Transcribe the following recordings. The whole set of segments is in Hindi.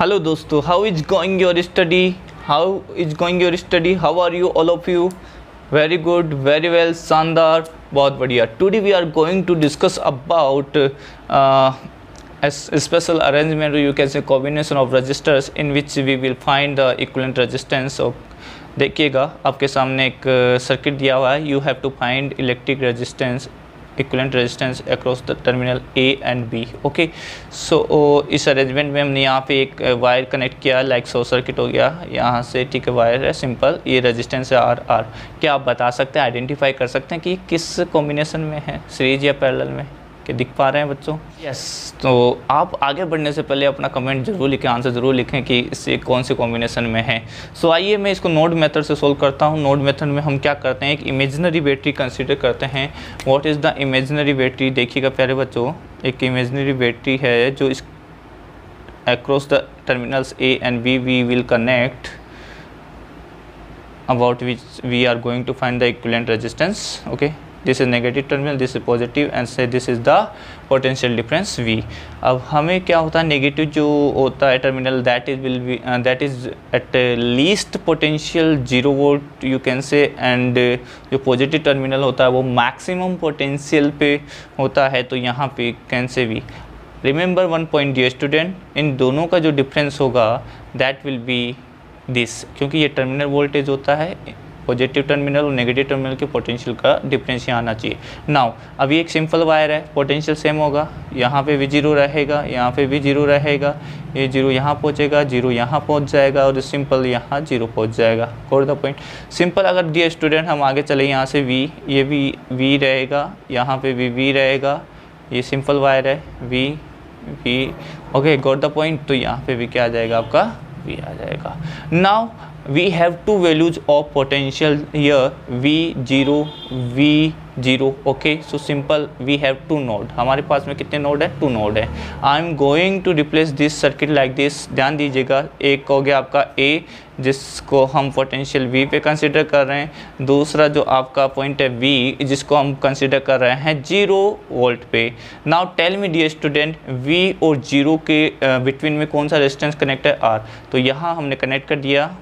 हेलो दोस्तों, how is going your study? How are you all of you? Very good, very well, शानदार, बहुत बढ़िया। Today we are going to discuss about special arrangement, or you can say combination of resistors in which we will find the equivalent resistance of। देखिएगा आपके सामने एक सर्किट दिया हुआ है। You have to find electric resistance, equivalent resistance across the terminal A and B. Okay, so इस अरेंजमेंट में हमने यहाँ पे एक वायर कनेक्ट किया, लाइक शॉर्ट सर्किट हो गया यहाँ से, ठीक है। वायर है सिंपल, ये रेजिस्टेंस है आर आर। क्या आप बता सकते हैं, आइडेंटिफाई कर सकते हैं कि किस कॉम्बिनेशन में है, सीरीज या पैरेलल में? कि दिख पा रहे हैं बच्चों? यस। तो आप आगे बढ़ने से पहले अपना कमेंट जरूर लिखें, आंसर ज़रूर लिखें कि इससे कौन से कॉम्बिनेशन में है। सो आइए मैं इसको नोड मेथड से सोल्व करता हूँ। नोड मेथड में हम क्या करते हैं, एक इमेजिनरी बैटरी कंसीडर करते हैं। What is the imaginary battery? देखिएगा प्यारे बच्चों, एक इमेजिनरी बैटरी है जो इस across the terminals A and B we will connect, about which we are going to find the equivalent resistance। okay, this is negative terminal, this is positive, and say this is the potential difference V। अब हमें क्या होता है, नेगेटिव जो होता है terminal, that is at least potential 0 volt you can say, and जो पॉजिटिव टर्मिनल होता है वो मैक्सिमम पोटेंशियल पे होता है, तो यहाँ पे can say V। Remember one point dear student, इन दोनों का जो डिफरेंस होगा दैट विल बी दिस, क्योंकि ये टर्मिनल वोल्टेज होता है, पॉजिटिव टर्मिनल और नेगेटिव टर्मिनल के पोटेंशियल का डिफरेंस यहाँ आना चाहिए। नाउ अभी एक सिंपल वायर है, पोटेंशियल सेम होगा, यहाँ पे भी जीरो रहेगा, यहाँ पे भी जीरो रहेगा, ये जीरो यहाँ पहुँचेगा, जीरो यहाँ पहुँच जाएगा, और सिंपल यहाँ जीरो पहुँच जाएगा। Got the point? सिंपल। अगर डियर स्टूडेंट हम आगे चले, यहाँ से वी, ये भी वी रहेगा, यहाँ पे भी वी रहेगा, ये सिंपल वायर है, V V. Okay, got the point? तो यहाँ पे भी क्या आ जाएगा आपका, V आ जाएगा। Now we have two values of potential here, V0 V0। Okay, so simple, we have two node. हमारे पास में कितने नोड है? 2 नोड है। I am going to replace this circuit like this. ध्यान दीजिएगा, एक हो गया आपका A जिसको हम पोटेंशियल V पे कंसिडर कर रहे हैं, दूसरा जो आपका पॉइंट है V जिसको हम कंसिडर कर रहे हैं 0 वोल्ट पे। Now tell me dear student, V और 0 के बिटवीन में कौन सा रेजिस्टेंस कनेक्ट है? R। तो यहाँ हमने कनेक्ट कर दिया,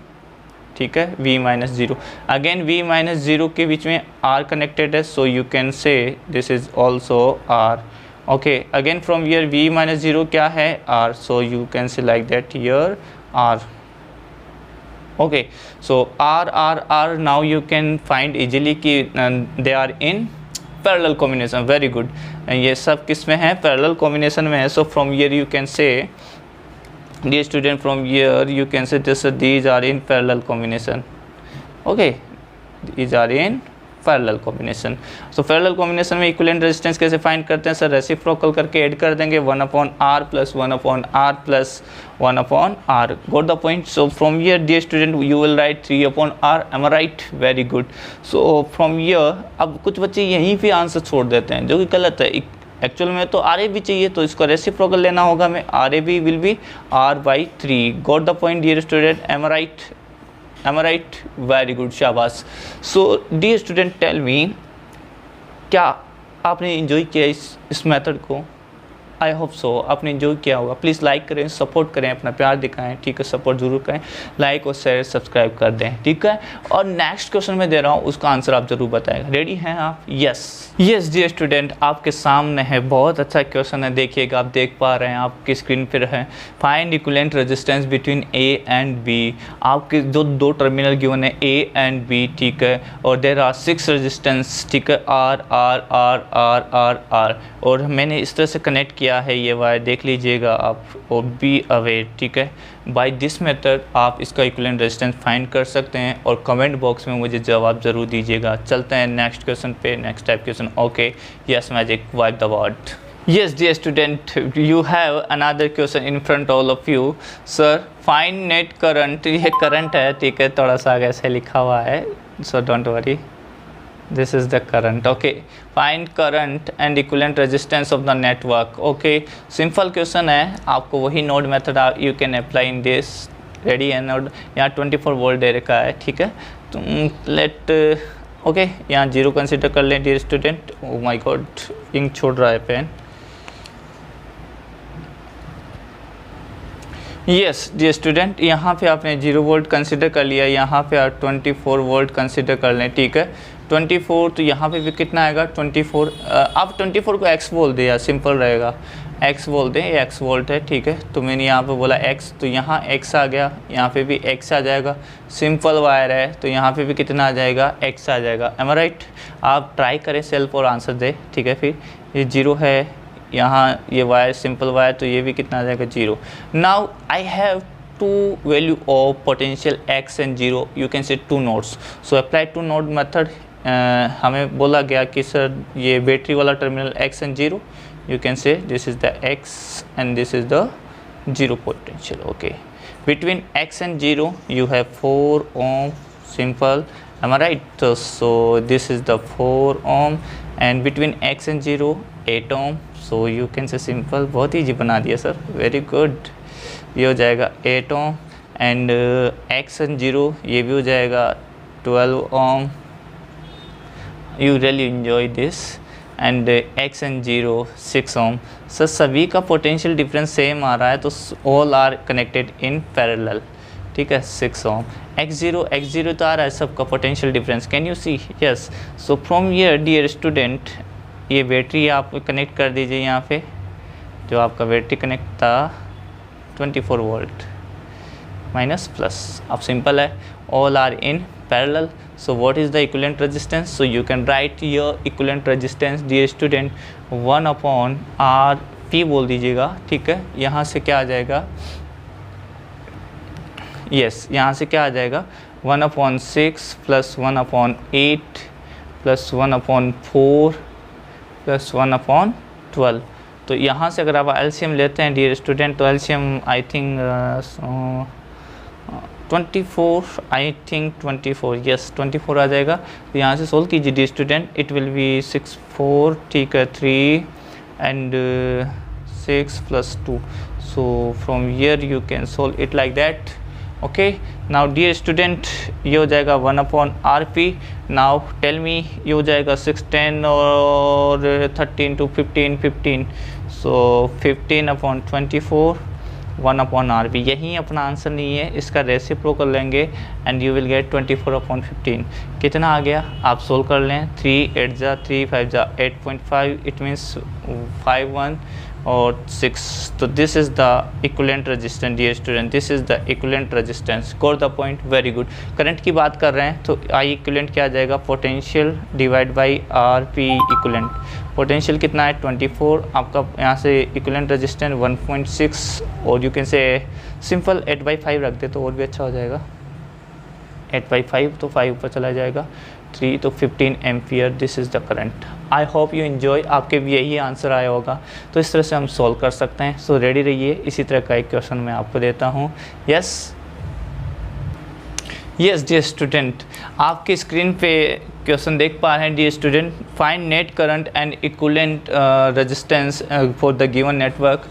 ठीक है, V-0। अगेन V-0 के बीच में R कनेक्टेड है, सो यू कैन से this is also R। Okay, again from here V-0 क्या है? R, सो यू कैन से like that here R। okay, so R now you can find easily कि they are in parallel combination। very good, ये सब किस में है? parallel combination में है। so from here you can say, dear student, from here you can say this, these are in parallel combination। okay, these are in parallel combination. So parallel combination में इक्विवेलेंट रेजिस्टेंस कैसे फाइंड करते हैं सर? रेसिप्रोकल करके ऐड कर देंगे, 1/R plus 1/R plus 1/R। Got the point? So from here dear student you will write 3/R। Am I right? Very good. So from here अब कुछ बच्चे यहीं पे आंसर छोड़ देते हैं, जो कि गलत है। एक्चुअल में तो आर ए भी चाहिए, तो इसको रेसिप्रोकल लेना होगा हमें। R A B will be R/3। Got the point dear student? Am I right? Am I right? Very good, शाबाश। So dear student, tell me, क्या आपने enjoy किया इस मेथड को? आई होप सो आपने enjoy किया होगा। प्लीज़ लाइक करें, सपोर्ट करें, अपना प्यार दिखाएं, ठीक है। सपोर्ट जरूर करें, लाइक और शेयर सब्सक्राइब कर दें, ठीक है। और नेक्स्ट क्वेश्चन मैं दे रहा हूँ, उसका आंसर आप जरूर बताएगा। रेडी हैं आप? यस डियर स्टूडेंट, आपके सामने है, बहुत अच्छा क्वेश्चन है। देखिएगा, आप देख पा रहे हैं, आपकी स्क्रीन पर है। Find equivalent resistance between A and B। आपके जो 2 टर्मिनल गिवन है A एंड B, ठीक है, और देयर आर 6 रेजिस्टेंस, ठीक है, R। और मैंने इस तरह से कनेक्ट किया है ये वायर, देख लीजिएगा आप, और बी अवेयर, ठीक है। बाय दिस मेथड आप इसका इक्विवेलेंट रेजिस्टेंस फाइंड कर सकते हैं, और कमेंट बॉक्स में मुझे जवाब ज़रूर दीजिएगा। चलते हैं नेक्स्ट क्वेश्चन पे, next type question. Okay, yes magic, wipe the word. Yes dear student, you have another question in front all of you। sir, find net current। ये करंट है, ठीक है, थोड़ा सा ऐसे लिखा हुआ है, so don't worry, this is the current। okay, find current and equivalent resistance of the network। okay, simple question है, आपको वही node method you can apply in this। Ready है नोड? यहाँ 24 वोल्ट दे रखा है, ठीक है। तो लेट ओके, यहाँ 0 कंसिडर कर लें dear student. Oh my god, ink छोड़ रहा है पेन। यस डियर स्टूडेंट, यहाँ पे आपने 0 वोल्ट कंसिडर कर लिया, यहाँ पे आप 24 वोल्ट कंसिडर कर लें, ठीक है। 24 तो यहाँ पे भी कितना आएगा 24, आप 24 को x बोल दे, या सिंपल रहेगा x बोल दें, ये x वोल्ट है, ठीक है। तो मैंने यहाँ पे बोला x, तो यहाँ x आ गया, यहाँ पे भी x आ जाएगा। सिंपल वायर है तो यहाँ पे भी कितना आ जाएगा x आ जाएगा। M I right? आप ट्राई करें सेल्फ और आंसर दे, ठीक है। फिर ये 0 है, यहाँ ये वायर सिंपल वायर, तो ये भी कितना आ जाएगा 0। Now I have two value of potential x and 0, you can say 2 nodes, so apply 2 node method. हमें बोला गया कि सर ये बैटरी वाला terminal x and 0, you can say this is the x and this is the 0 potential, okay। Between x and 0 you have 4 ohm, simple, am I right? So this is the 4 ohm, and between x and 0 8 ohm, so you can say simple, बहुत easy बना दिया सर, very good। ये हो जाएगा 8 ohm, and x and 0 ये भी हो जाएगा 12 ohm। You really enjoy this। And x and 0 6 ohm. Sir सभी का पोटेंशियल डिफरेंस सेम आ रहा है, तो all are connected in parallel, ठीक है। 6 ओम, x0 तो आ रहा है सबका potential difference, can you see? Yes. So from here dear student, ये बैटरी आप कनेक्ट कर दीजिए यहाँ पे, जो आपका बैटरी कनेक्ट था 24 वोल्ट माइनस प्लस, अब सिंपल है, all are in parallel। So what is the equivalent resistance? So you can write your equivalent resistance dear student 1 upon R P बोल दीजिएगा, ठीक है। यहाँ से क्या आ जाएगा? yes, यहाँ से क्या आ जाएगा 1 upon 6 plus 1 upon 8 plus 1 upon 4 plus 1 upon 12। तो यहाँ से अगर आप एलसीएम लेते हैं डियर स्टूडेंट, तो LCM I think 24, I think 24, yes 24 आ जाएगा। तो यहाँ से सोल्व कीजिए dear student, it will be 6 4, ठीक है, 3 and 6 plus 2, so from here you can solve it like that, okay. Now dear student ये हो जाएगा 1 upon R P. Now tell me, ये हो जाएगा 6 10 और 13 to 15, so 15 upon 24 1 upon R P. यही अपना आंसर नहीं है, इसका रेसिप्रोकल लेंगे and you will get 24 upon 15। कितना आ गया आप सोल्व कर लें, 3 8 जा 3 5 जा 8.5, इट मीन्स 5 1 और 6। तो this is the equivalent resistance dear student, this is the equivalent resistance. Got the point, very good. Current की बात कर रहे हैं तो आई इक्विवेलेंट क्या आ जाएगा, potential divide by R P equivalent. Potential कितना है 24, आपका यहाँ से इक्विवेलेंट रेजिस्टेंस 1.6, और यू कैन से सिंपल 8/5 रख दे तो और भी अच्छा हो जाएगा। 8/5 तो 5 ऊपर चला जाएगा, 3 तो 15 ampere. This is the current. I hope you enjoy, आपके भी यही आंसर आया होगा। तो इस तरह से हम सॉल्व कर सकते हैं। सो रेडी रहिए, इसी तरह का एक क्वेश्चन मैं आपको देता हूँ। यस डियर स्टूडेंट, आपके स्क्रीन पे क्वेश्चन देख पा रहे हैं dear student. Find net current and equivalent resistance for the given network.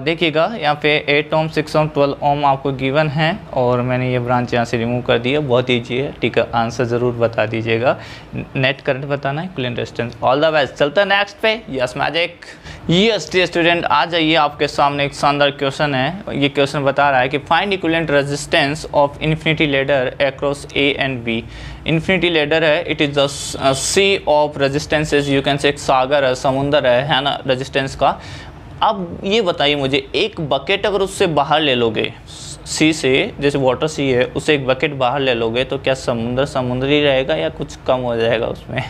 देखिएगा यहाँ पे 8 ओम 6 ओम 12 ओम आपको गिवन है, और मैंने ये ब्रांच यहाँ से रिमूव कर दी है। बहुत ईजी है, ठीक है। आंसर ज़रूर बता दीजिएगा, नेट करंट बताना है, equivalent resistance. All the best. चलता है नेक्स्ट पे। Yes magic. Yes dear student, आ जाइए, आपके सामने एक शानदार क्वेश्चन है। ये क्वेश्चन बता रहा है कि find equivalent resistance of infinity ladder across A and B. Infinity ladder है, it is the sea of resistances, you can say एक सागर है, समुंदर है ना रेजिस्टेंस का। अब ये बताइए मुझे, एक बकेट अगर उससे बाहर ले लोगे सी से, जैसे वाटर सी है, उससे एक बकेट बाहर ले लोगे तो क्या समुंदर ही रहेगा या कुछ कम हो जाएगा उसमें?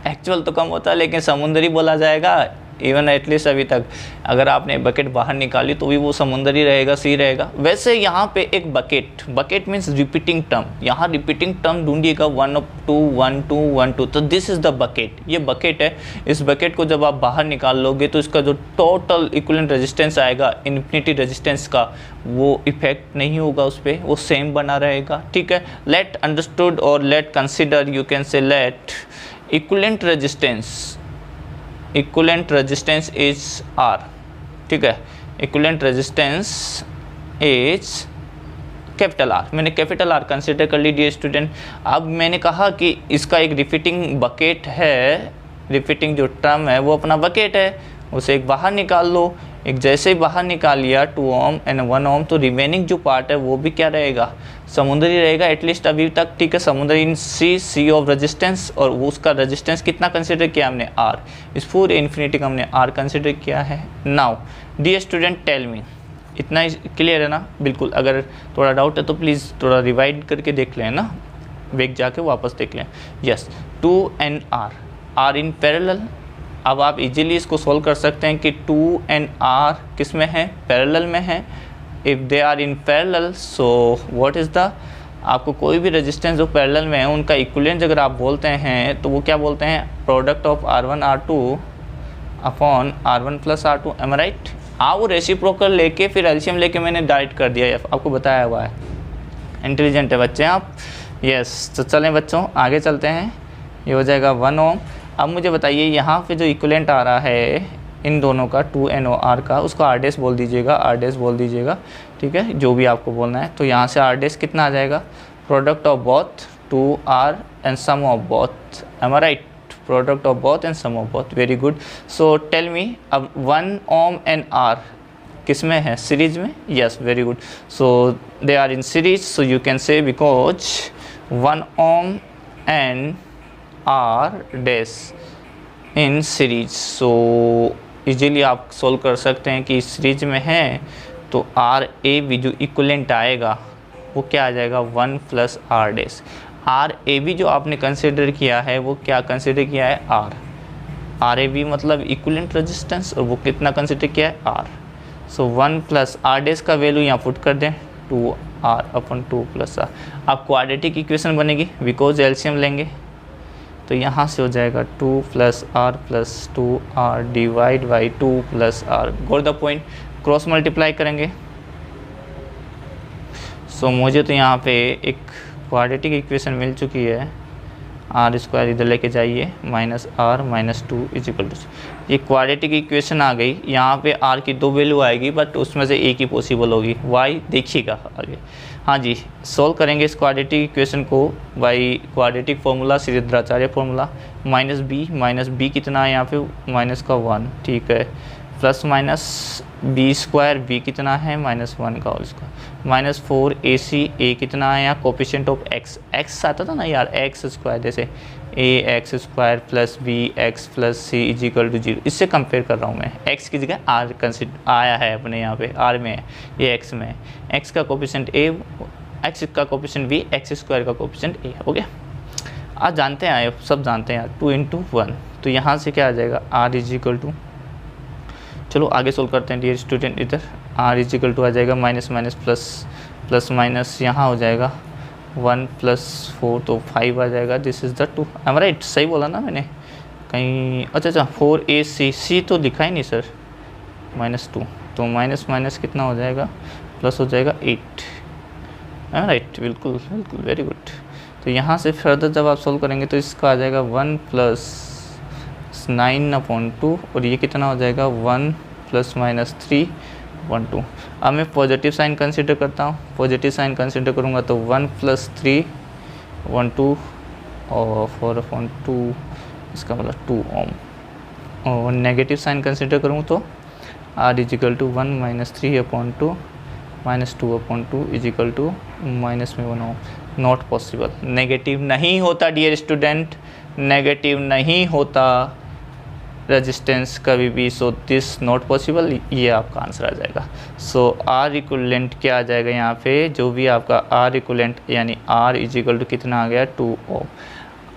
एक्चुअल तो कम होता है, लेकिन समुंदर ही बोला जाएगा। इवन एटलीस्ट अभी तक अगर आपने बकेट बाहर निकाली तो भी वो समुंदर ही रहेगा, सी रहेगा। वैसे यहाँ पे एक बकेट मीन्स रिपीटिंग टर्म, यहाँ रिपीटिंग टर्म ढूंढिएगा 1 2 1 2 1 2, तो दिस इज़ द बकेट। ये बकेट है, इस बकेट को जब आप बाहर निकाल लोगे तो इसका जो टोटल इक्विवेलेंट रेजिस्टेंस आएगा इन्फिनिटी रेजिस्टेंस का, वो इफेक्ट नहीं होगा उस पर, वो सेम बना रहेगा, ठीक है। लेट अंडरस्टूड और let consider, you can say let equivalent resistance is R, ठीक है। Equivalent resistance is capital R। मैंने कैपिटल R कंसिडर कर ली डियर स्टूडेंट। अब मैंने कहा कि इसका एक रिपीटिंग बकेट है, रिपीटिंग जो टर्म है वो अपना बकेट है, उसे एक बाहर निकाल लो। एक जैसे ही बाहर निकाल लिया 2 ओम एंड 1 ओम, तो रिमेनिंग जो पार्ट है वो भी क्या रहेगा, समुद्री रहेगा एटलीस्ट अभी तक, ठीक है। समुद्री इन सी ऑफ रेजिस्टेंस, और वो उसका रेजिस्टेंस कितना कंसिडर किया हमने, आर। इस पूरे इन्फिनिटी का हमने आर कंसिडर किया है। Now dear student tell me, इतना ही क्लियर है ना? बिल्कुल, अगर थोड़ा डाउट है तो प्लीज़ थोड़ा रिवाइड करके देख लें ना, बैक जाके वापस देख लें। Yes, 2 and R in parallel. अब आप इजीली इसको सॉल्व कर सकते हैं कि 2 एंड आर किस में है, पैरेलल में है। If they are in parallel, so what is the, आपको कोई भी रेजिस्टेंस जो पैरेलल में है उनका इक्विवेलेंट अगर आप बोलते हैं तो वो क्या बोलते हैं, product of R1 R2 upon R1 plus R2, am I right? आप वो रेसिप्रोकल लेके फिर एलसीएम लेके मैंने डायरेक्ट कर दिया, आपको बताया हुआ है। इंटेलिजेंट है बच्चे आप। यस, तो चलें बच्चों आगे चलते हैं। ये हो जाएगा 1 ओम। अब मुझे बताइए यहाँ पे जो इक्विवेलेंट आ रहा है इन दोनों का 2 एन ओ आर का, उसको आर डैश बोल दीजिएगा, आर डैश बोल दीजिएगा, ठीक है, जो भी आपको बोलना है। तो यहाँ से आर डैश कितना आ जाएगा, product of both 2 R and sum of both, am I right? Product of both and sum of both, very good. So tell me, अब 1 ओम एंड आर किस में है, सीरीज में? Yes, very good. So they are in series, so you can say because 1 ohm and R dash in series. So easily आप सोल्व कर सकते हैं कि सीरीज में है तो आर ए बी जो इक्विवेलेंट आएगा वो क्या आ जाएगा, 1 plus R dash. R A B जो आपने कंसिडर किया है वो क्या कंसिडर किया है, आर ए बी मतलब इक्विवेलेंट रेजिस्टेंस, और वो कितना कंसिडर किया है, R. So 1 plus R dash का वैल्यू यहाँ पुट कर दें, 2 आर अपन 2 प्लस आर। अब क्वाड्रेटिक इक्वेशन बनेगी बिकॉज एलसीएम लेंगे, तो यहाँ से हो जाएगा 2 plus R plus 2 R divide by 2 plus R. Got the point? Cross multiply करेंगे। सो मुझे तो यहाँ पे एक क्वाड्रेटिक इक्वेशन मिल चुकी है, आर स्क्वायर इधर लेके जाइए, minus R minus 2 is equal to, ये क्वाड्रेटिक इक्वेशन आ गई। यहाँ पे आर की 2 वैल्यू आएगी बट उसमें से एक ही पॉसिबल होगी, वाई देखिएगा आगे। हाँ जी, सोल्व करेंगे इस क्वाड्रेटिक इक्वेशन को by quadratic formula, Sridharacharya formula. Minus B कितना है यहाँ पे, माइनस का 1, ठीक है, plus minus B square, B कितना है, -1 का whole square, minus 4 A C, A कितना है यहाँ, कोफिशिएंट ऑफ एक्स, एक्स आता था ना यार, एक्स स्क्वायर, जैसे A X square plus B X plus C is equal to 0। इससे कंपेयर कर रहा हूँ मैं, एक्स की जगह आर कंसिडर आया है अपने यहाँ पे, आर में है, ये एक्स में है, एक्स का कोफिशिएंट ए, एक्स का कोफिशिएंट बी, एक्स स्क्वायर का कोफिशिएंट ए, हो गया। आज जानते हैं, सब जानते हैं यार, 2 इंटू 1, तो यहाँ से क्या आ जाएगा, आर इज इक्वल टू, चलो आगे सोल्व करते हैं डियर स्टूडेंट। इधर आर इज इक्वल टू आ जाएगा minus minus plus, plus minus यहाँ हो जाएगा 1 प्लस 4 तो 5 आ जाएगा, this is the 2, am right? सही बोला ना मैंने कहीं? अच्छा 4 ए सी, सी तो लिखा ही नहीं सर, -2, तो माइनस माइनस कितना हो जाएगा, प्लस हो जाएगा 8, एम राइट? बिल्कुल बिल्कुल, वेरी गुड। तो यहाँ से फर्दर जब आप सोल्व करेंगे तो इसका आ जाएगा 1 प्लस 9/2, और ये कितना हो जाएगा 1 प्लस माइनस 3/2। अब मैं पॉजिटिव साइन कंसिडर करता हूँ, पॉजिटिव साइन कंसिडर करूँगा तो 1 प्लस 3/2 और 4/2, इसका मतलब 2 ओम। और नेगेटिव साइन कंसिडर करूँ तो R is equal to 1 minus 3/2 minus 2/2 is equal to minus में 1 ओम। नॉट पॉसिबल, नेगेटिव नहीं होता डियर स्टूडेंट, नेगेटिव नहीं होता रेजिस्टेंस कभी भी, सो दिस नॉट पॉसिबल, ये आपका आंसर आ जाएगा। सो आर इक्विवेलेंट क्या आ जाएगा यहाँ पे, जो भी आपका आर इक्विवेलेंट यानी आर इज इक्वल टू कितना आ गया, 2 ओम।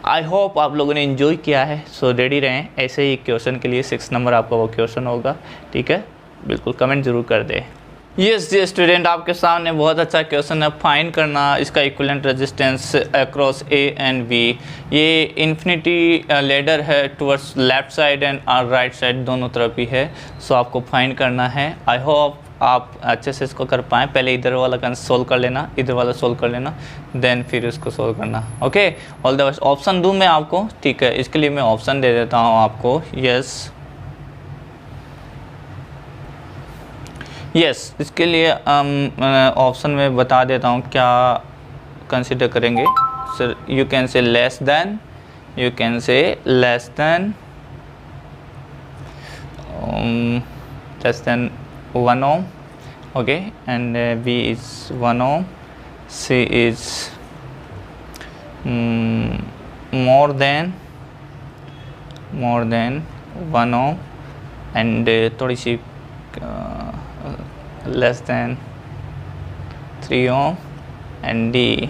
आई होप आप लोगों ने इन्जॉय किया है, सो रेडी रहें, ऐसे ही क्वेश्चन के लिए 6 नंबर आपका वो क्वेश्चन होगा, ठीक है, बिल्कुल कमेंट जरूर कर दें। यस जी स्टूडेंट, आपके सामने बहुत अच्छा क्वेश्चन है, फाइंड करना इसका equivalent resistance across A and B. ये इन्फिनिटी लेडर है, towards left side and right side दोनों तरफ ही है, सो आपको फाइंड करना है। आई होप आप अच्छे से इसको कर पाएँ। पहले इधर वाला का सोल्व कर लेना, इधर वाला सोल्व कर लेना, देन फिर इसको सोल्व करना, okay. All the best. Option दूँ मैं आपको, ठीक है, इसके लिए मैं ऑप्शन दे देता हूँ आपको। यस यस, इसके लिए ऑप्शन में बता देता हूँ क्या कंसिडर करेंगे। सर यू कैन से लेस देन, यू कैन से less than less than 1 ohm, okay, and V is 1 ohm, C is more than 1 ohm, and थोड़ी सी less than 3 ohm, and D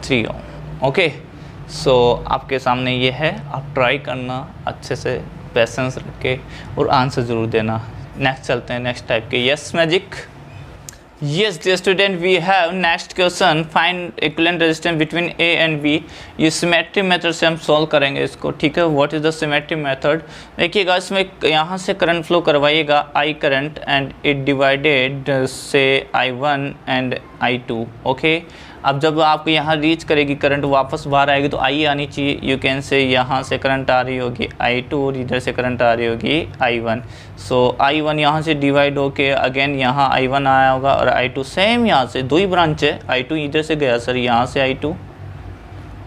3 ohm. Okay, so आपके सामने ये है, आप ट्राई करना अच्छे से, पेशेंस रख के, और आंसर ज़रूर देना। नेक्स्ट चलते हैं नेक्स्ट टाइप के। Yes magic. Yes dear student, we have next question, find equivalent resistance between A and B. ये सिमेट्री मेथड से हम सॉल्व करेंगे इसको, ठीक है। What is the symmetry method? देखिएगा, इसमें यहाँ से करंट फ्लो करवाइएगा, I current, and it divided से I1 एंड I2, ओके। अब जब आपको यहाँ रीच करेगी करंट, वापस बाहर आएगी तो आई आनी चाहिए। यू कैन से यहाँ से करंट आ रही होगी I2 और इधर से करंट आ रही होगी I1। सो I1 यहाँ से डिवाइड होके अगेन यहाँ I1 आया होगा, और I2 सेम यहाँ से, दो ही ब्रांच है। I2 इधर से गया सर, यहाँ से I2,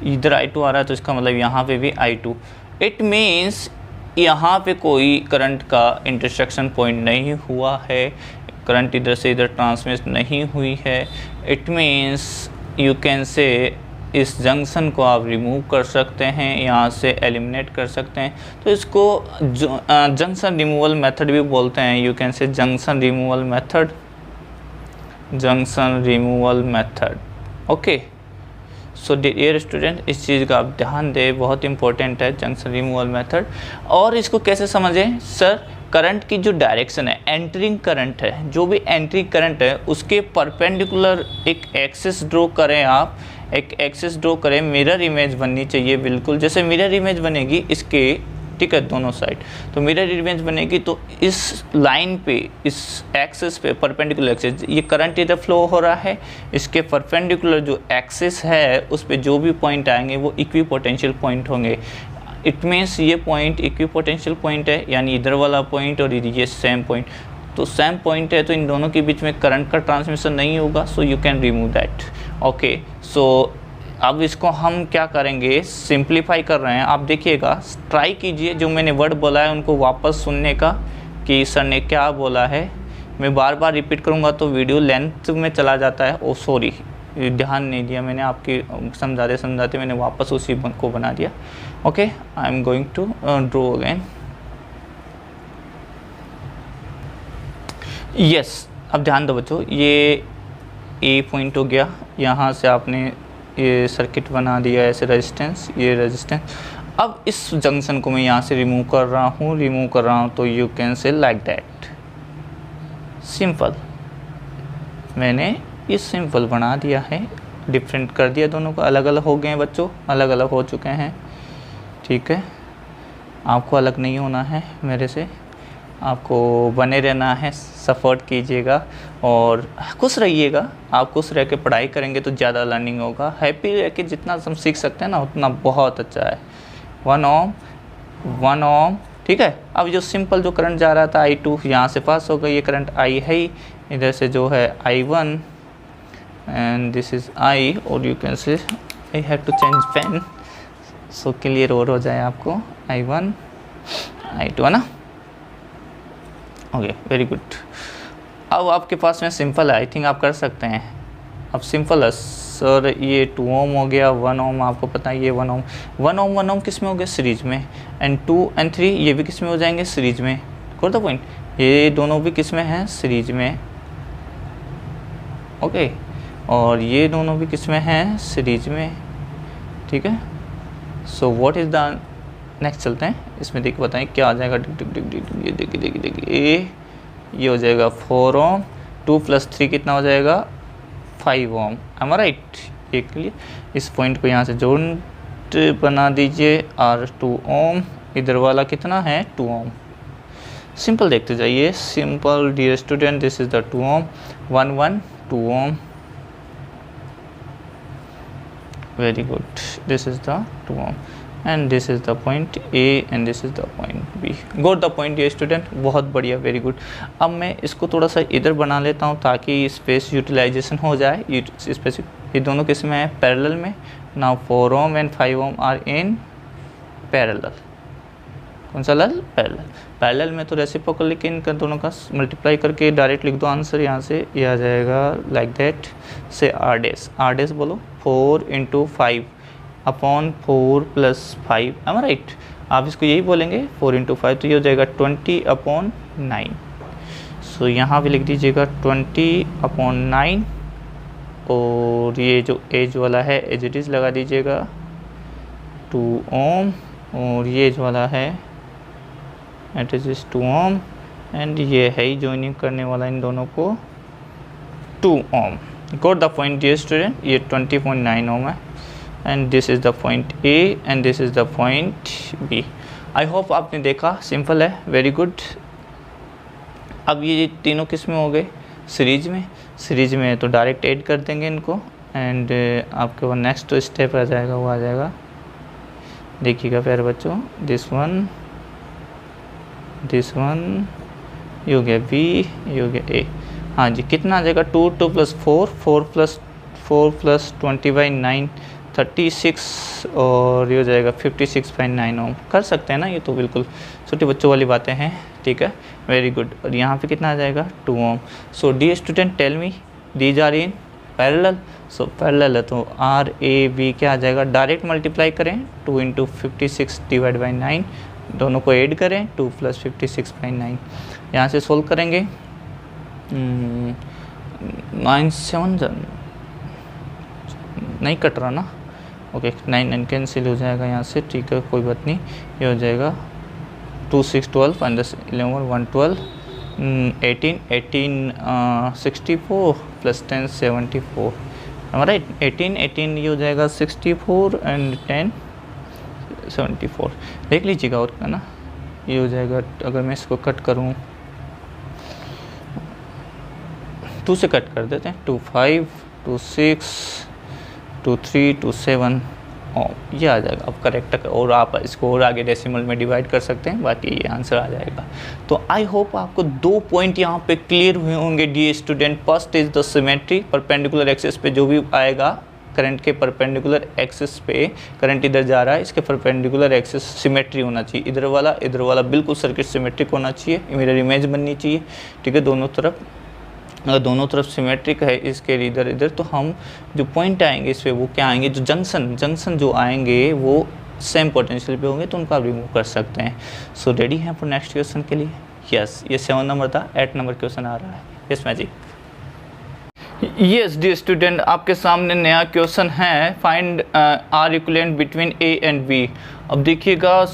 इधर I2 आ रहा है, तो इसका मतलब यहाँ पे भी I2। इट मीन्स यहाँ पे कोई करंट का इंटरसेक्शन पॉइंट नहीं हुआ है, करंट इधर से इधर ट्रांसमिट नहीं हुई है। इट मीन्स यू कैन से इस जंक्शन को आप रिमूव कर सकते हैं, यहाँ से एलिमिनेट कर सकते हैं। तो इसको जंक्शन रिमूवल मेथड भी बोलते हैं। You can say junction removal method, junction removal method, okay. So dear student, इस चीज़ का आप ध्यान दें, बहुत इंपॉर्टेंट है जंक्शन रिमूवल मेथड। और इसको कैसे समझें सर? करंट की जो डायरेक्शन है, एंटरिंग करंट है, जो भी एंट्रिंग करंट है उसके परपेंडिकुलर एक एक्सिस ड्रॉ करें, आप एक एक्सिस ड्रॉ करें। मिरर इमेज बननी चाहिए बिल्कुल, जैसे मिरर इमेज बनेगी इसके, ठीक है, दोनों साइड। तो मिरर इमेज बनेगी तो इस लाइन पे, इस एक्सिस पे, परपेंडिकुलर एक्सिस, ये करंट इधर फ्लो हो रहा है, इसके परपेंडिकुलर जो एक्सिस है उस पे जो भी पॉइंट आएंगे वो इक्विपोटेंशियल पॉइंट होंगे। इट मीन्स ये पॉइंट इक्विपोटेंशियल पॉइंट है, यानी इधर वाला पॉइंट और ये सेम पॉइंट, तो सेम पॉइंट है, तो इन दोनों के बीच में करंट का ट्रांसमिशन नहीं होगा। So you can remove that, okay. So अब इसको हम क्या करेंगे, सिंप्लीफाई कर रहे हैं। आप देखिएगा, ट्राई कीजिए, जो मैंने वर्ड बोला है उनको वापस सुनने का, कि सर ने क्या बोला है। मैं बार बार रिपीट करूँगा तो वीडियो लेंथ में चला जाता है। ओ सॉरी, ध्यान नहीं दिया मैंने, आपकी समझाते मैंने वापस उसी को बना दिया। Okay, I am going to draw again. Yes, अब ध्यान दो बच्चों, ये ए पॉइंट हो गया, यहाँ से आपने ये सर्किट बना दिया ऐसे, रेजिस्टेंस, ये रेजिस्टेंस। अब इस जंक्शन को मैं यहाँ से रिमूव कर रहा हूँ, तो यू कैन से लाइक दैट, सिंपल। मैंने ये सिंपल बना दिया है, डिफरेंट कर दिया, दोनों को अलग अलग हो गए हैं बच्चों, अलग अलग हो चुके हैं, ठीक है। आपको अलग नहीं होना है मेरे से, आपको बने रहना है, सपोर्ट कीजिएगा और खुश रहिएगा। आप खुश रह के पढ़ाई करेंगे तो ज़्यादा लर्निंग होगा। हैप्पी रह के जितना हम सीख सकते हैं ना, उतना बहुत अच्छा है। 1 ओम, ठीक है। अब जो सिंपल जो करंट जा रहा था I2, यहाँ से पास हो गई, ये करंट I है ही, इधर से जो है I1 and this is I, और you can say I have to change pen so clear और हो जाए आपको। I1 I2 है ना, ओके, वेरी गुड। अब आपके पास में सिंपल है, आई थिंक आप कर सकते हैं। अब सिंपल है सर, ये 2 ओम हो गया, 1 ओम आपको पता है, ये 1 ओम 1 ओम किस में हो गया, सीरीज में, एंड 2 एंड 3 ये भी किस में हो जाएंगे, सीरीज में। गॉट द पॉइंट, ये दोनों भी किस में हैं, सीरीज में, ओके। और ये दोनों भी किस में हैं, सीरीज में, ठीक है। सो व्हाट इज़ द नेक्स्ट, चलते हैं इसमें, देखिए बताएं क्या आ जाएगा। ये देखिए ये हो जाएगा 4 ओम, 2 + 3 कितना हो जाएगा, 5 ओम, एम आई राइट। एक लिए इस पॉइंट को यहाँ से जोड़ बना दीजिए, और 2 ओम, इधर वाला कितना है, 2 ओम। सिंपल देखते जाइए, simple dear student, this is the 2 ohm, 1 2 ohm, very good, this is the 2 ohm and this is the point A and this is the point B. got the point ये स्टूडेंट, बहुत बढ़िया, वेरी गुड। अब मैं इसको थोड़ा सा इधर बना लेता हूँ ताकि स्पेस यूटिलाइजेशन हो जाए। स्पेस ये दोनों किस में है, पैरेलल में। Now 4 ohm and 5 ohm are in parallel, कौन सा लाल, पैरेलल। पैरेलल में तो रेसिप्रोकल, लेकिन इनका दोनों का मल्टीप्लाई करके डायरेक्ट लिख दो आंसर यहाँ से, ये आ जाएगा लाइक दैट से आर डैश बोलो 4 × 5 अपॉन 4 + 5, एम राइट। आप इसको यही बोलेंगे 4 × 5, तो ये हो जाएगा 20/9। सो यहाँ पे लिख दीजिएगा 20/9, और ये जो एज वाला है एज इट इज़ लगा दीजिएगा 2 ओम, और ये एज वाला है इट इज़ 2 ओम, एंड ये है ही ज्वाइनिंग करने वाला इन दोनों को 2 ohm. Got the point dear student, ये 20.9 ओम है, and this is the point A and this is the point B. I hope आपने देखा, सिंपल है, वेरी गुड। अब ये तीनों किस में हो गए, सीरीज में तो डायरेक्ट ऐड कर देंगे इनको, एंड आपके वो नेक्स्ट स्टेप आ जाएगा, वो आ जाएगा, देखिएगा प्यारे बच्चों, दिस वन ये हो गया बी, ये हो गया ए। हाँ जी, कितना आ जाएगा 2 + 4 4 + 20/9 36, और ये हो जाएगा 56.9 ओम। कर सकते हैं ना, ये तो बिल्कुल छोटे बच्चों वाली बातें हैं, ठीक है, वेरी गुड। और यहाँ पे कितना आ जाएगा 2 ohm. So dear student tell me, these are in parallel, so parallel है तो आर ए बी क्या आ जाएगा, डायरेक्ट मल्टीप्लाई करें 2 × 56/9, दोनों को ऐड करें 2 + 56/9, यहाँ से सोल्व करेंगे 9 7 नहीं कट रहा ना, ओके 9 कैंसिल हो जाएगा यहाँ से, ठीक है, कोई बात नहीं, ये हो जाएगा 2 6 12 and 11 1 12 18 64 + 10 74, राइट, 18 ये हो जाएगा 64 and 10 74, देख लीजिएगा और है ना, ये हो जाएगा, अगर मैं इसको कट करूँ 2 से कट कर देते हैं, 2 5 2 6 2 3 2 7, ये आ जाएगा अब करेक्ट, और आप इसको और आगे डेसिमल में डिवाइड कर सकते हैं, बाकी ये आंसर आ जाएगा। तो आई होप आपको 2 पॉइंट यहाँ पे क्लियर हुए होंगे dear student. First is the symmetry, perpendicular axis पे जो भी आएगा करंट के परपेंडिकुलर एक्सिस पे, करंट इधर जा रहा है, इसके परपेंडिकुलर एक्सिस सिमेट्री होना चाहिए, इधर वाला बिल्कुल सर्किट सिमेट्रिक होना चाहिए, मिरर इमेज बननी चाहिए, ठीक है, दोनों तरफ, अगर दोनों तरफ सिमेट्रिक है इसके इधर तो हम जो पॉइंट आएंगे इस पे वो क्या आएंगे, जो जंक्शन जो आएंगे वो सेम पोटेंशियल पे होंगे, तो उनको आप रिमूव कर सकते हैं। सो रेडी हैं फॉर नेक्स्ट क्वेश्चन के लिए? यस, ये 7 नंबर था, 8 नंबर क्वेश्चन आ रहा है। Yes magic. Yes dear student, आपके सामने नया क्वेश्चन है, find R equivalent between A and B. अब देखिएगा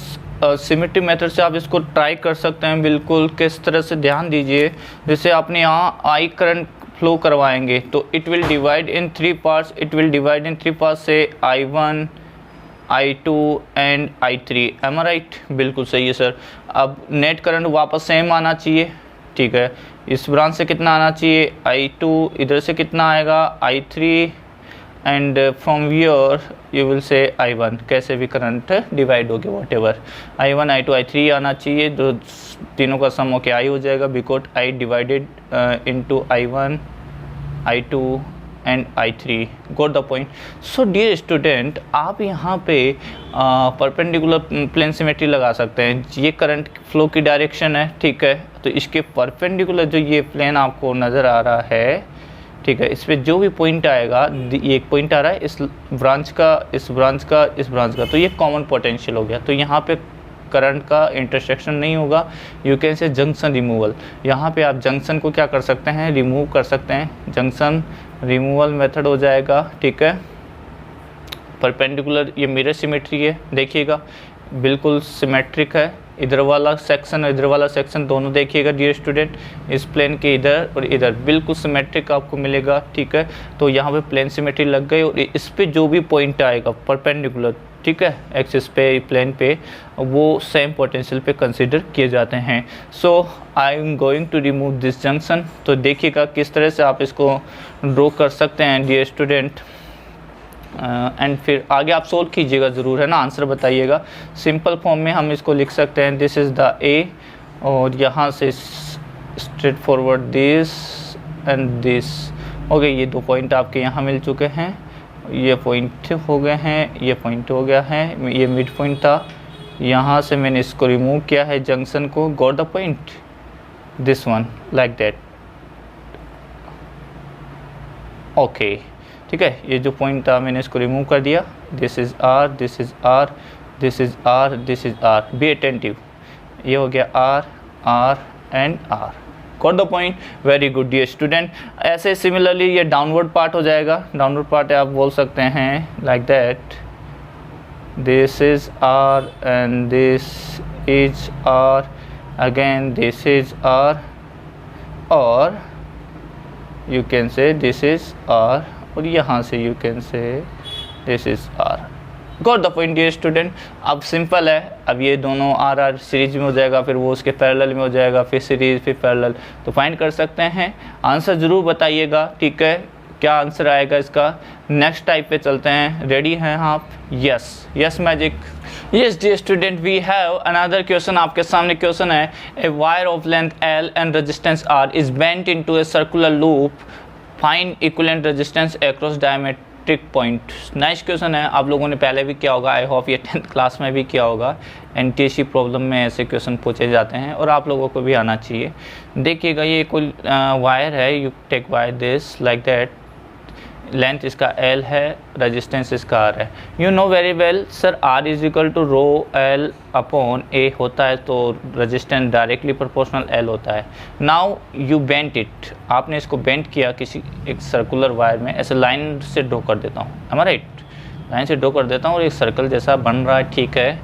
सिमेट्री मेथड से आप इसको ट्राई कर सकते हैं, बिल्कुल किस तरह से ध्यान दीजिए। जैसे आपने यहाँ आई करंट फ्लो करवाएंगे तो it will divide in 3 parts, से I1 I2 and I3, M I right? बिल्कुल सही है सर। अब नेट करंट वापस सेम आना चाहिए, ठीक है, इस ब्रांच से कितना आना चाहिए I2, इधर से कितना आएगा I3, and from here you will say I1, कैसे भी करंट डिवाइड हो गया what ever, I1 I2 I3 आना चाहिए, जो तीनों का सम होके I हो जाएगा, because I divided into I1 I2 and I3। Got the point. So dear student, आप यहाँ पे परपेंडिकुलर प्लेन सिमेट्री लगा सकते हैं। ये करंट फ्लो की डायरेक्शन है, ठीक है, तो इसके परपेंडिकुलर जो ये प्लेन आपको नज़र आ रहा है, ठीक है, इस पर जो भी पॉइंट आएगा, ये एक पॉइंट आ रहा है इस ब्रांच का, तो ये कॉमन पोटेंशियल हो गया, तो यहाँ पे करंट का इंटरसेक्शन नहीं होगा, you can say junction removal. यहाँ पे आप जंक्शन को क्या कर सकते हैं, रिमूव कर सकते हैं, जंक्शन रिमूवल मेथड हो जाएगा, ठीक है। परपेंडिकुलर ये मिरर सिमेट्री है, देखिएगा बिल्कुल सिमेट्रिक है, इधर वाला सेक्शन और इधर वाला सेक्शन दोनों देखिएगा डियर स्टूडेंट, इस प्लेन के इधर और इधर बिल्कुल सिमेट्रिक आपको मिलेगा, ठीक है। तो यहाँ पे प्लेन सिमेट्री लग गई, और इस पे जो भी पॉइंट आएगा परपेंडिकुलर, ठीक है, एक्सिस पे, प्लेन पे, वो सेम पोटेंशियल पे कंसीडर किए जाते हैं। So I am going to remove this junction. तो देखिएगा किस तरह से आप इसको ड्रॉ कर सकते हैं डियर स्टूडेंट, एंड फिर आगे आप सोल्व कीजिएगा ज़रूर, है ना, आंसर बताइएगा। सिंपल फॉर्म में हम इसको लिख सकते हैं, दिस इज़ द ए, और यहाँ से straight forward this and this. Okay, ये 2 पॉइंट आपके यहाँ मिल चुके हैं, ये पॉइंट हो गए हैं, ये पॉइंट हो गया है, ये मिड पॉइंट था, यहाँ से मैंने इसको रिमूव किया है जंक्शन को, got the point, this one like that, okay, ठीक है। ये जो पॉइंट था मैंने इसको रिमूव कर दिया, this is R, this is R, this is R, this is R, be attentive, ये हो गया R, R and R, got the point, very good dear student. ऐसे सिमिलरली ये डाउनवर्ड पार्ट हो जाएगा, डाउनवर्ड पार्ट आप बोल सकते हैं like that, this is R and this is R, again this is R, or you can say this is R, और यहाँ से you can say this is R, got the point dear student. अब सिंपल है, अब ये दोनों आर आर सीरीज में हो जाएगा, फिर वो उसके पैरेलल में हो जाएगा, फिर सीरीज, फिर पैरेलल, तो फाइंड कर सकते हैं। आंसर ज़रूर बताइएगा, ठीक है, क्या आंसर आएगा इसका। नेक्स्ट टाइप पे चलते हैं, रेडी हैं आप? Yes, yes magic. Yes dear student, we have another question, आपके सामने क्वेश्चन है, a wire of length L and resistance R is bent into a circular loop, find equivalent resistance across diametric point. Nice question है, आप लोगों ने पहले भी किया होगा, आई होप ये 10th क्लास में भी किया होगा। NTSC प्रॉब्लम में ऐसे क्वेश्चन पूछे जाते हैं और आप लोगों को भी आना चाहिए। देखिएगा, ये कोई वायर है, you take wire this like that, length इसका L है, रेजिस्टेंस इसका R है। You know very well sir, R is equal to rho L upon A होता है, तो रेजिस्टेंस डायरेक्टली प्रोपोर्शनल L होता है। नाउ यू बेंट इट, आपने इसको बेंट किया किसी एक सर्कुलर वायर में, ऐसे लाइन से ड्रॉ कर देता हूँ, am I राइट, लाइन से ड्रॉ कर देता हूँ और एक सर्कल जैसा बन रहा है, ठीक है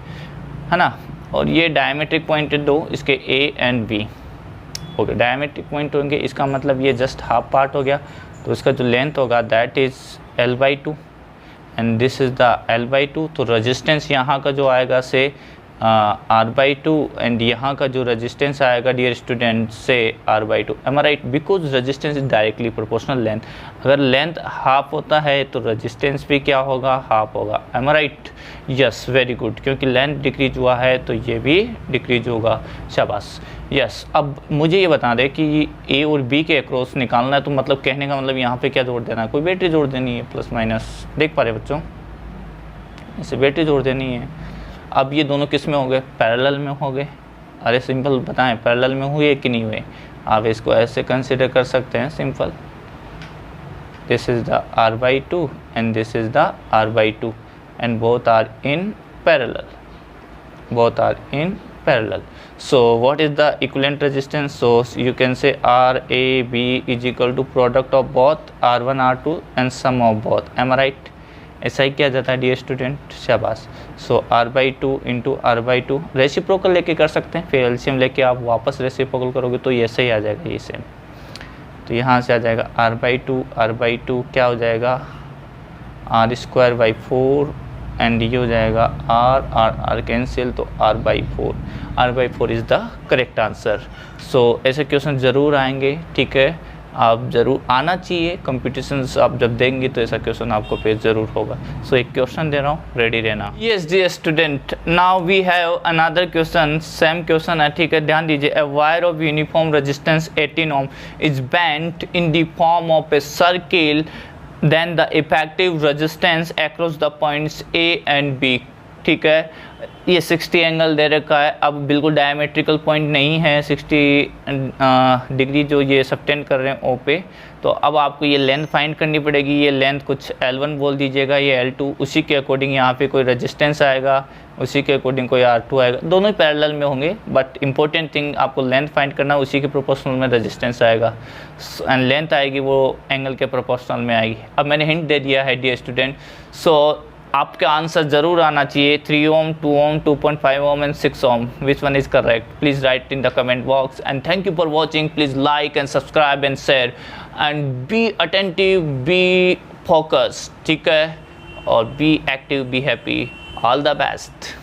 ना। और ये डायमेट्रिक पॉइंट दो इसके A and B, okay, diametric point होंगे, इसका मतलब ये जस्ट हाफ पार्ट हो गया, तो इसका जो लेंथ होगा that is L/2 and this is the L/2। तो रेजिस्टेंस यहाँ का जो आएगा से R/2 एंड यहाँ का जो रेजिस्टेंस आएगा डियर स्टूडेंट से R/2, am I right, because resistance is directly proportional length. अगर लेंथ हाफ होता है तो रेजिस्टेंस भी क्या होगा, हाफ होगा, am I right, yes very good, क्योंकि लेंथ डिक्रीज हुआ है तो ये भी डिक्रीज होगा, शाबाश, यस। अब मुझे ये बता दें कि ए और बी के अक्रॉस निकालना है, तो मतलब कहने का मतलब यहाँ पे क्या जोड़ देना है, कोई बैटरी जोड़ देनी है, प्लस माइनस, देख पा रहे बच्चों, इसे बैटरी जोड़ देनी है। अब ये दोनों किस में हो गए, पैरेलल में हो गए। अरे सिंपल बताएं, पैरेलल में हुए कि नहीं हुए, आप इसको ऐसे कंसिडर कर सकते हैं, simple, this is the R/2 and this is the R/2 and both are in parallel, both are in parallel. So what is the equivalent resistance? So you can say RAB is equal to product of both R1 R2 and sum of both, am I right? ऐसा ही किया जाता है डियर स्टूडेंट, शाबाश। सो R/2 इंटू R/2 रेसिप्रोकल लेके कर सकते हैं, फिर एलसीएम लेके आप वापस रेसिप्रोकल करोगे तो ये सही आ जाएगा, ये सेम। तो यहाँ से आ जाएगा R/2 क्या हो जाएगा, R²/4 एंड ये हो जाएगा R कैंसिल, तो R/4 is the correct answer. So ऐसे क्वेश्चन ज़रूर आएंगे, ठीक है, आप ज़रूर आना चाहिए, कंपटीशंस आप जब देंगे तो ऐसा क्वेश्चन आपको पेश ज़रूर होगा। सो एक क्वेश्चन दे रहा हूँ, रेडी रहना। Yes dear student, now we have another question, same question है, ठीक है, ध्यान दीजिए। A wire of uniform resistance 18 ohm is bent in the form of a circle, then the effective resistance across the points A and B, ठीक है, ये 60 एंगल दे रखा है। अब बिल्कुल डायमेट्रिकल पॉइंट नहीं है, 60 डिग्री जो ये सबटेंड कर रहे हैं O पे, तो अब आपको ये लेंथ फाइंड करनी पड़ेगी। ये लेंथ कुछ L1 बोल दीजिएगा, ये L2, उसी के अकॉर्डिंग यहाँ पे कोई रेजिस्टेंस आएगा, उसी के अकॉर्डिंग कोई R2 आएगा, दोनों ही पैरेलल में होंगे, बट इंपॉर्टेंट थिंग आपको लेंथ फाइंड करना, उसी के प्रोपोर्शनल में रेजिस्टेंस आएगा एंड लेंथ आएगी वो एंगल के प्रोपोर्शनल में आएगी। अब मैंने हिंट दे दिया है डियर स्टूडेंट, सो आपका आंसर ज़रूर आना चाहिए, 3 ohm, 2 ohm, 2.5 ohm and 6 ohm, which one is correct, please write in the comment box and thank you for watching. Please like and subscribe and share and be attentive, be focus, ठीक है, और be active, be happy, all the best.